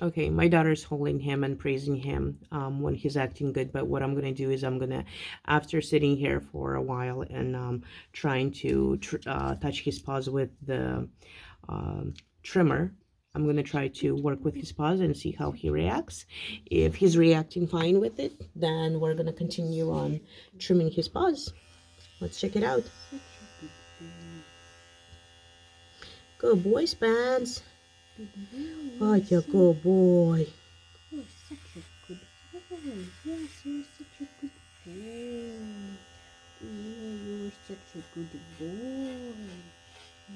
Okay, my daughter's holding him and praising him when he's acting good. But what I'm going to do is I'm going to, after sitting here for a while and trying to touch his paws with the trimmer, I'm going to try to work with his paws and see how he reacts. If he's reacting fine with it, then we're going to continue on trimming his paws. Let's check it out. Good boy, Spence. Oh, you're a good boy. You're such a good boy. Yes, you're such a good boy. Yeah, you're such a good boy.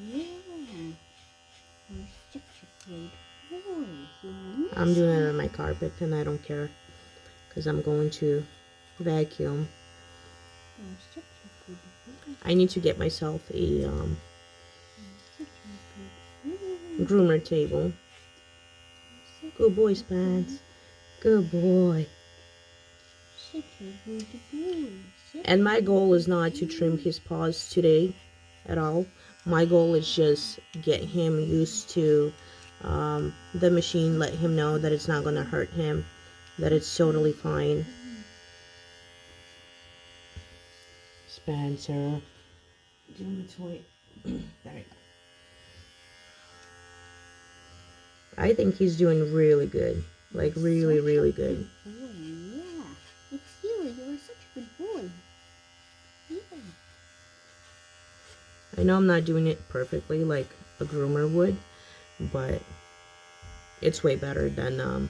Yeah, you're such a great boy. Yes. I'm doing it on my carpet and I don't care because I'm going to vacuum. You're such a good boy. I need to get myself a You're such a good boy. groomer table. Good boy, Spence. Good boy. Such a good boy. And my goal is not to trim his paws today at all. My goal is just get him used to the machine, let him know that it's not going to hurt him, that it's totally fine. Spencer, give him a toy. There we go. I think he's doing really good. Like really, really good. Boy, yeah. It's you. You're such a good boy. Yeah. I know I'm not doing it perfectly like a groomer would, but it's way better than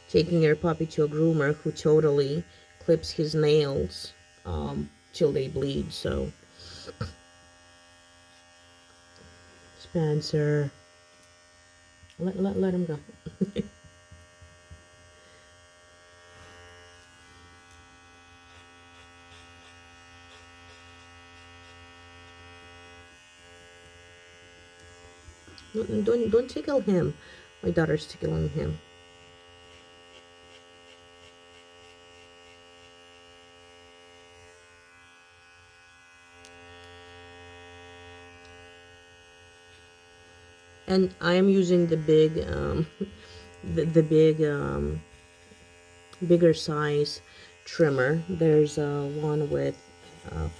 taking your puppy to a groomer who totally clips his nails till they bleed. So Spencer, let him go. Don't tickle him. My daughter's tickling him. And I am using the big the big bigger size trimmer. There's one with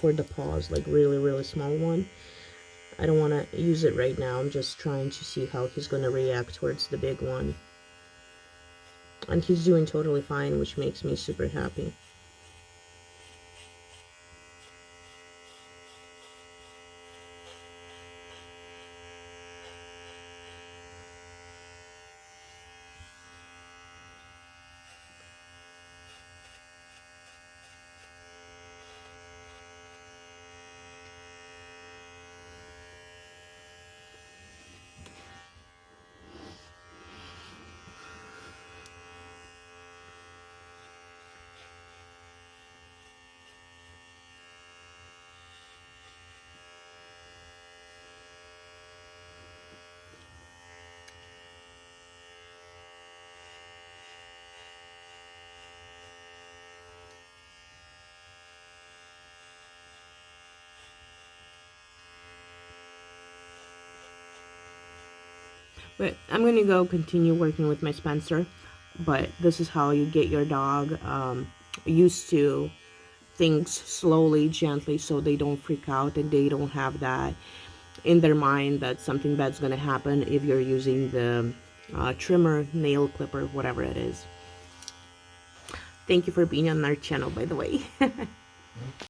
for the paws, like really small one. I don't want to use it right now. I'm just trying to see how he's going to react towards the big one. And he's doing totally fine, which makes me super happy. But I'm going to go continue working with my Spencer. But this is how you get your dog used to things slowly, gently, so they don't freak out and they don't have that in their mind that something bad's going to happen if you're using the trimmer, nail clipper, whatever it is. Thank you for being on our channel, by the way.